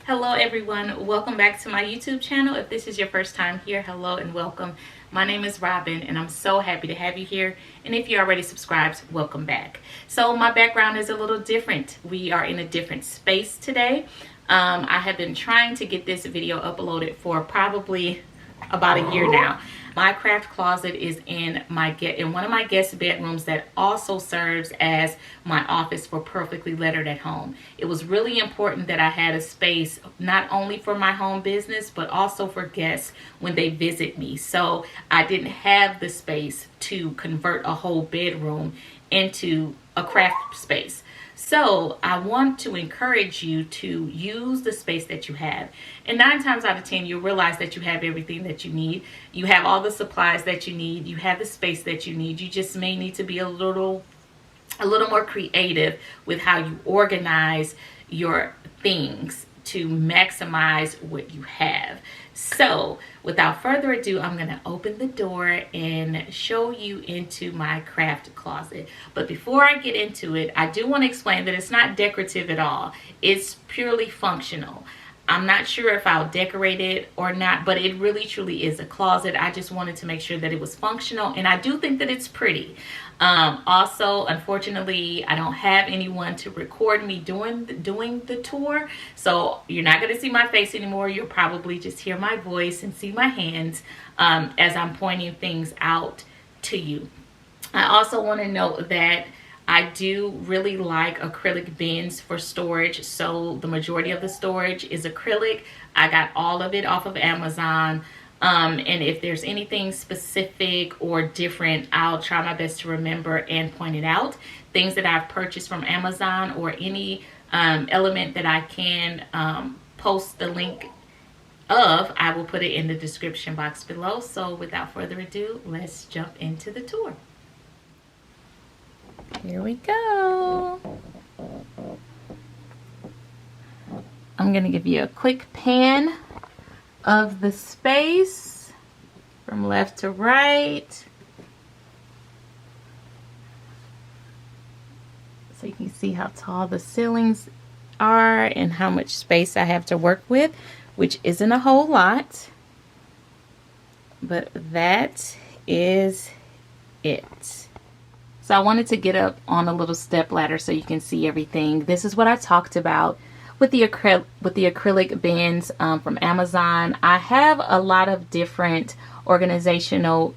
Hello everyone, welcome back to my YouTube channel. If this is your first time here, hello and welcome. My name is Robin and I'm so happy to have you here. And if you're already subscribed, welcome back. So my background is a little different. We are in a different space today. I have been trying to get this video uploaded for probably about a year now. My craft closet is in one of my guest bedrooms that also serves as my office for Perfectly Lettered at Home. It was really important that I had a space not only for my home business but also for guests when they visit me. So I didn't have the space to convert a whole bedroom into a craft space. So I want to encourage you to use the space that you have. And 9 times out of 10, you'll realize that you have everything that you need. You have all the supplies that you need. You have the space that you need. You just may need to be a little more creative with how you organize your things to maximize what you have. So without further ado, I'm going to open the door and show you into my craft closet. But before I get into it, I do want to explain that it's not decorative at all. It's purely functional. I'm not sure if I'll decorate it or not, but it really truly is a closet. I just wanted to make sure that it was functional, and I do think that it's pretty. Also, unfortunately, I don't have anyone to record me doing the tour, so you're not going to see my face anymore. You'll probably just hear my voice and see my hands as I'm pointing things out to you. I also want to note that I do really like acrylic bins for storage, so the majority of the storage is acrylic. I got all of it off of Amazon. And if there's anything specific or different, I'll try my best to remember and point it out. Things that I've purchased from Amazon or any element that I can post the link of, I will put it in the description box below. So without further ado, let's jump into the tour. Here we go. I'm going to give you a quick pan of the space from left to right, so you can see how tall the ceilings are and how much space I have to work with, which isn't a whole lot, but that is it. So I wanted to get up on a little step ladder so you can see everything. This is what I talked about with the acrylic bins from Amazon. I have a lot of different organizational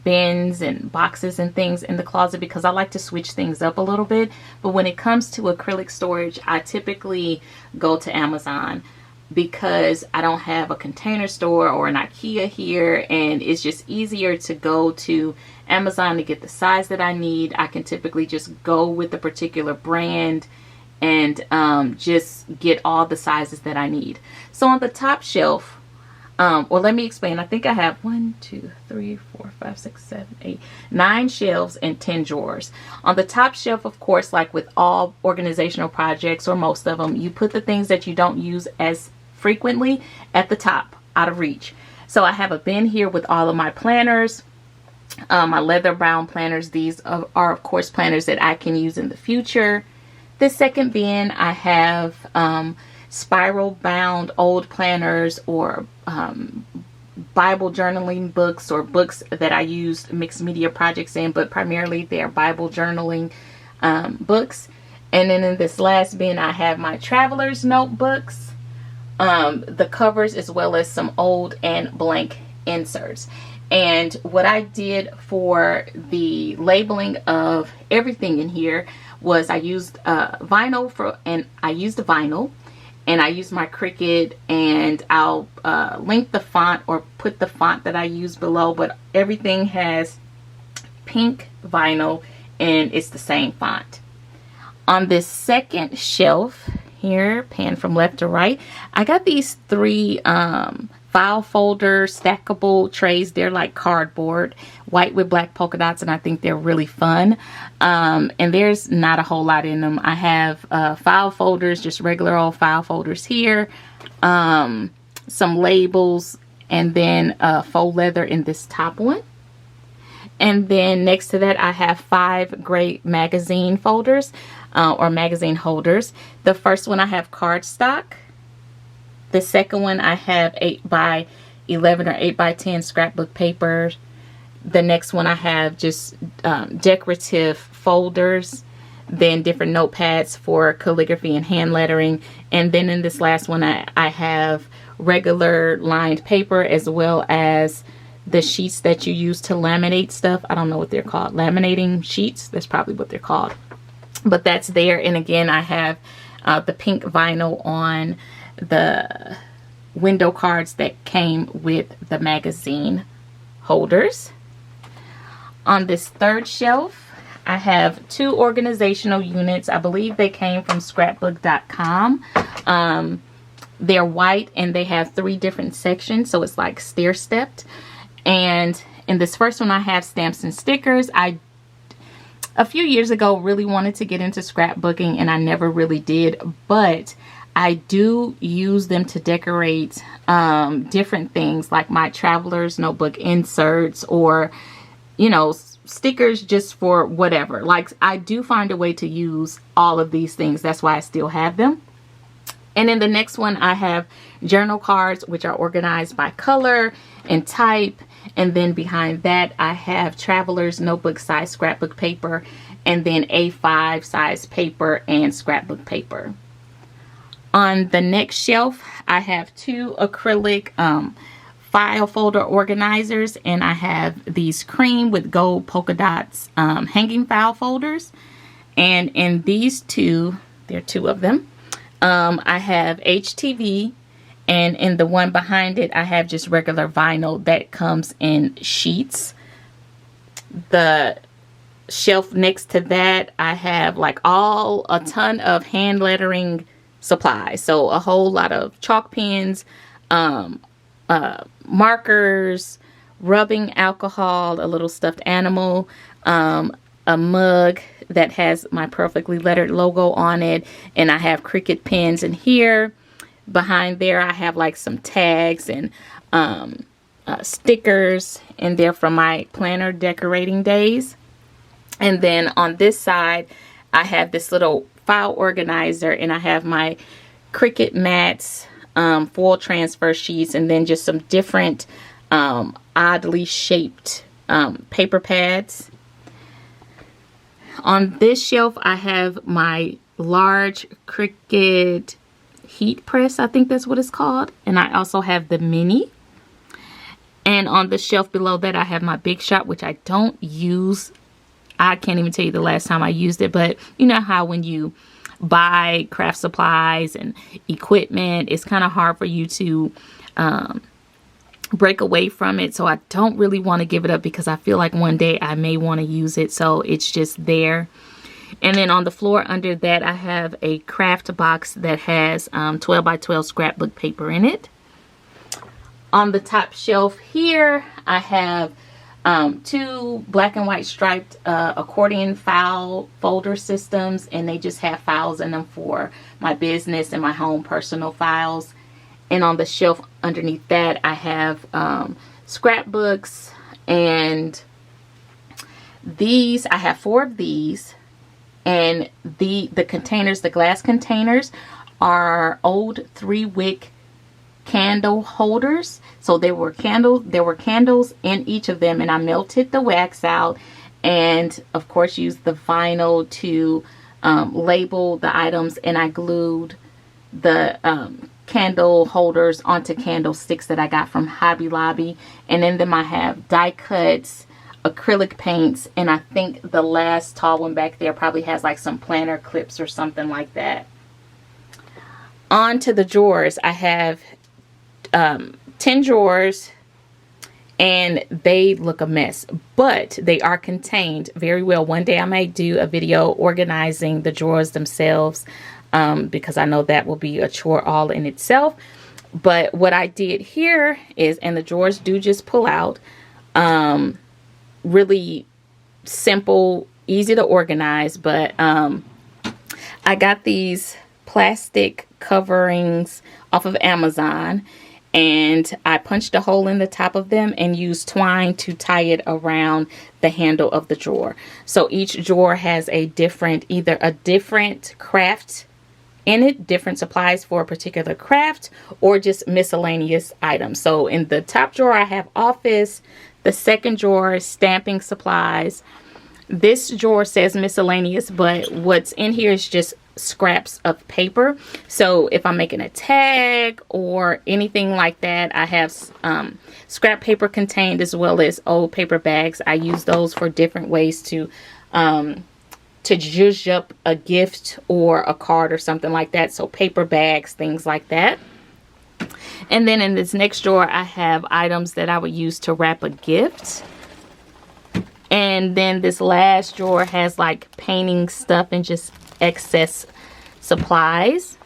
bins and boxes and things in the closet because I like to switch things up a little bit. But when it comes to acrylic storage, I typically go to Amazon because I don't have a Container Store or an IKEA here, and it's just easier to go to Amazon to get the size that I need. I can typically just go with the particular brand and just get all the sizes that I need. So on the top shelf, well, let me explain. I think I have 1, 2, 3, 4, 5, 6, 7, 8, 9 shelves and 10 drawers. On the top shelf, of course, like with all organizational projects or most of them, you put the things that you don't use as frequently at the top, out of reach. So I have a bin here with all of my planners, my leather bound planners. These are of course planners that I can use in the future. This second bin, I have spiral bound old planners or Bible journaling books or books that I used mixed media projects in, but primarily they're Bible journaling books. And then in this last bin, I have my traveler's notebooks, the covers, as well as some old and blank inserts. And what I did for the labeling of everything in here was I used vinyl and I used my Cricut, and I'll link the font or put the font that I use below, but everything has pink vinyl and it's the same font. On this second shelf here, pan from left to right, I got these 3 file folder stackable trays. They're like cardboard, white with black polka dots, and I think they're really fun. And there's not a whole lot in them. I have file folders, just regular old file folders here, some labels, and then faux leather in this top one. And then next to that, I have 5 gray magazine folders or magazine holders. The first one I have cardstock. The second one I have 8 by 11 or 8 by 10 scrapbook paper. The next one I have just decorative folders. Then different notepads for calligraphy and hand lettering. And then in this last one, I have regular lined paper as well as the sheets that you use to laminate stuff. I don't know what they're called. Laminating sheets. That's probably what they're called. But that's there. And again, I have the pink vinyl on the window cards that came with the magazine holders. On this third shelf, I have 2 organizational units. I believe they came from scrapbook.com. They're white and they have 3 different sections, so it's like stair-stepped. And in this first one, I have stamps and stickers. A few years ago, really wanted to get into scrapbooking and I never really did, but I do use them to decorate different things like my traveler's notebook inserts or, you know, stickers just for whatever. Like, I do find a way to use all of these things. That's why I still have them. And in the next one, I have journal cards, which are organized by color and type. And then behind that, I have traveler's notebook size scrapbook paper, and then A5 size paper and scrapbook paper. On the next shelf, I have 2 acrylic file folder organizers, and I have these cream with gold polka dots hanging file folders. And in these 2, there are 2 of them, I have HTV, and in the one behind it, I have just regular vinyl that comes in sheets. The shelf next to that, I have like a ton of hand lettering supplies. So a whole lot of chalk pens, markers, rubbing alcohol, a little stuffed animal, a mug that has my perfectly lettered logo on it, and I have Cricut pens in here. Behind there, I have like some tags and stickers in there from my planner decorating days. And then on this side, I have this little file organizer, and I have my Cricut mats, foil transfer sheets, and then just some different oddly shaped paper pads. On this shelf, I have my large Cricut heat press, I think that's what it's called. And I also have the mini. And on the shelf below that, I have my Big Shot, which I don't use. I can't even tell you the last time I used it, but you know how when you buy craft supplies and equipment, it's kind of hard for you to break away from it. So I don't really want to give it up because I feel like one day I may want to use it. So it's just there. And then on the floor under that, I have a craft box that has 12 by 12 scrapbook paper in it. On the top shelf here, I have 2 black and white striped accordion file folder systems, and they just have files in them for my business and my home personal files. And on the shelf underneath that, I have scrapbooks, and these, I have 4 of these. And the containers, the glass containers, are old 3-wick candle holders. So there were candles in each of them, and I melted the wax out, and of course used the vinyl to label the items, and I glued the candle holders onto candlesticks that I got from Hobby Lobby. And in them I have die cuts, acrylic paints, and I think the last tall one back there probably has like some planner clips or something like that. On to the drawers. I have 10 drawers, and they look a mess, but they are contained very well. One day I might do a video organizing the drawers themselves, because I know that will be a chore all in itself. But what I did here is, and the drawers do just pull out, really simple, easy to organize, but I got these plastic coverings off of Amazon, and I punched a hole in the top of them and used twine to tie it around the handle of the drawer. So each drawer has a different, either a different craft in it, different supplies for a particular craft, or just miscellaneous items. So in the top drawer, I have office. The second drawer, stamping supplies. This drawer says miscellaneous, but what's in here is just scraps of paper. So if I'm making a tag or anything like that, I have scrap paper contained, as well as old paper bags. I use those for different ways to zhuzh up a gift or a card or something like that. So paper bags, things like that. And then in this next drawer, I have items that I would use to wrap a gift. And then this last drawer has like painting stuff and just excess supplies.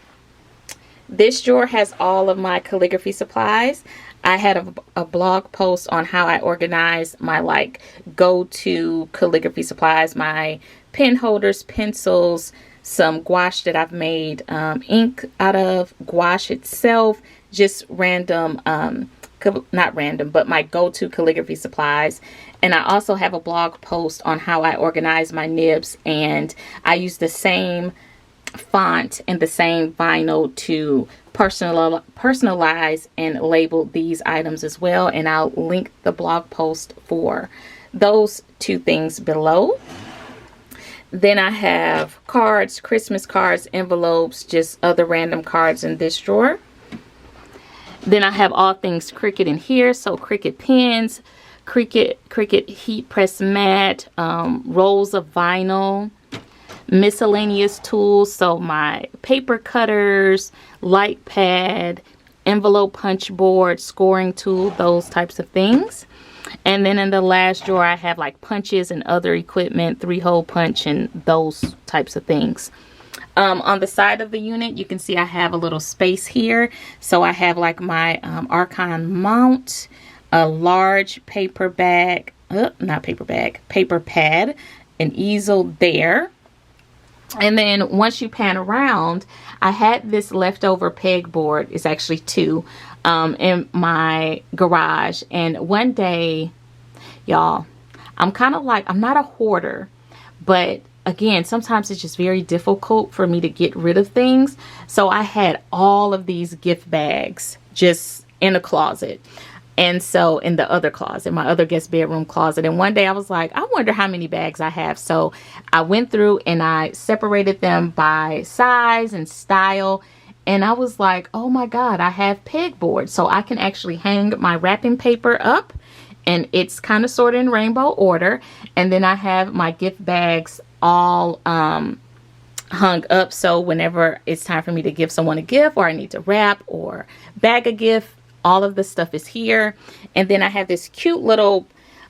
This drawer has all of my calligraphy supplies. I had a blog post on how I organize my like go-to calligraphy supplies, my pen holders, pencils, some gouache that I've made ink out of, gouache itself, just random, not random, but my go-to calligraphy supplies. And I also have a blog post on how I organize my nibs, and I use the same font and the same vinyl to personalize and label these items as well. And I'll link the blog post for those two things below. Then I have cards, Christmas cards, envelopes, just other random cards in this drawer. Then I have all things Cricut in here. So Cricut pens, Cricut heat press mat, rolls of vinyl, miscellaneous tools. So my paper cutters, light pad, envelope punch board, scoring tool, those types of things. And then in the last drawer, I have like punches and other equipment, 3-hole punch and those types of things. On the side of the unit, you can see I have a little space here. So I have like my Archon mount, a large paper bag, paper pad, an easel there. And then once you pan around, I had this leftover pegboard. It's actually 2 in my garage. And one day, y'all, I'm kind of like, I'm not a hoarder, but again, sometimes it's just very difficult for me to get rid of things. So I had all of these gift bags just in a closet. And so in the other closet, my other guest bedroom closet. And one day I was like, I wonder how many bags I have. So I went through and I separated them by size and style. And I was like, oh my God, I have pegboard. So I can actually hang my wrapping paper up, and it's kind of sorted in rainbow order. And then I have my gift bags all hung up. So whenever it's time for me to give someone a gift, or I need to wrap or bag a gift, all of the stuff is here. And then I have this cute little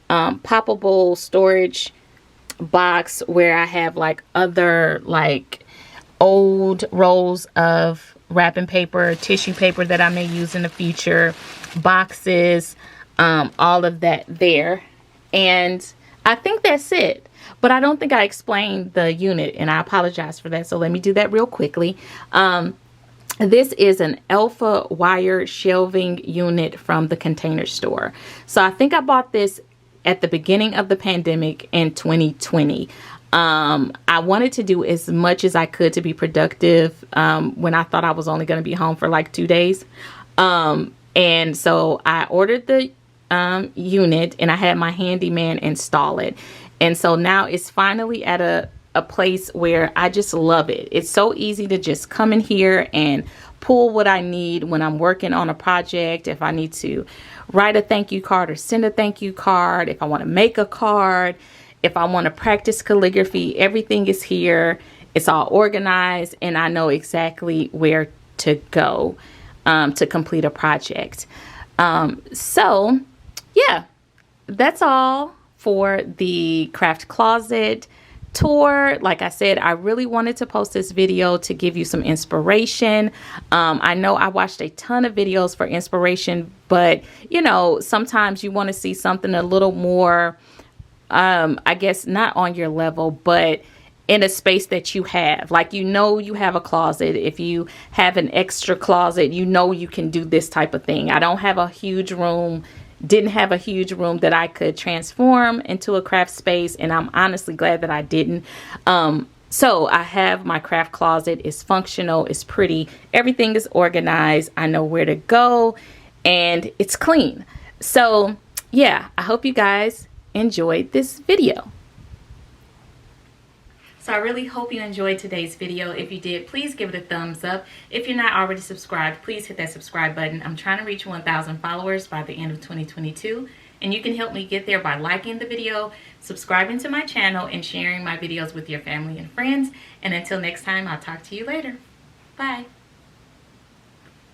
poppable storage box where I have like other like old rolls of wrapping paper, tissue paper that I may use in the future, boxes, all of that there. And I think that's it. But I don't think I explained the unit, and I apologize for that. So let me do that real quickly. This is an alpha wire shelving unit from the Container Store. So I think I bought this at the beginning of the pandemic in 2020. I wanted to do as much as I could to be productive when I thought I was only going to be home for like 2 days. And so I ordered the unit, and I had my handyman install it. And so now it's finally at a place where I just love it. It's so easy to just come in here and pull what I need when I'm working on a project. If I need to write a thank you card or send a thank you card, if I want to make a card, if I want to practice calligraphy, everything is here. It's all organized, and I know exactly where to go to complete a project. So yeah, that's all for the craft closet tour. Like I said, I really wanted to post this video to give you some inspiration. I know I watched a ton of videos for inspiration, but you know, sometimes you want to see something a little more, I guess not on your level, but in a space that you have. Like, you know, you have a closet. If you have an extra closet, you know you can do this type of thing. I don't have a huge room, didn't have a huge room that I could transform into a craft space, and I'm honestly glad that I didn't. So I have my craft closet. It's functional, it's pretty, everything is organized, I know where to go, and it's clean. So yeah, I hope you guys enjoyed this video. So I really hope you enjoyed today's video. If you did, please give it a thumbs up. If you're not already subscribed, please hit that subscribe button. I'm trying to reach 1,000 followers by the end of 2022. And you can help me get there by liking the video, subscribing to my channel, and sharing my videos with your family and friends. And until next time, I'll talk to you later. Bye.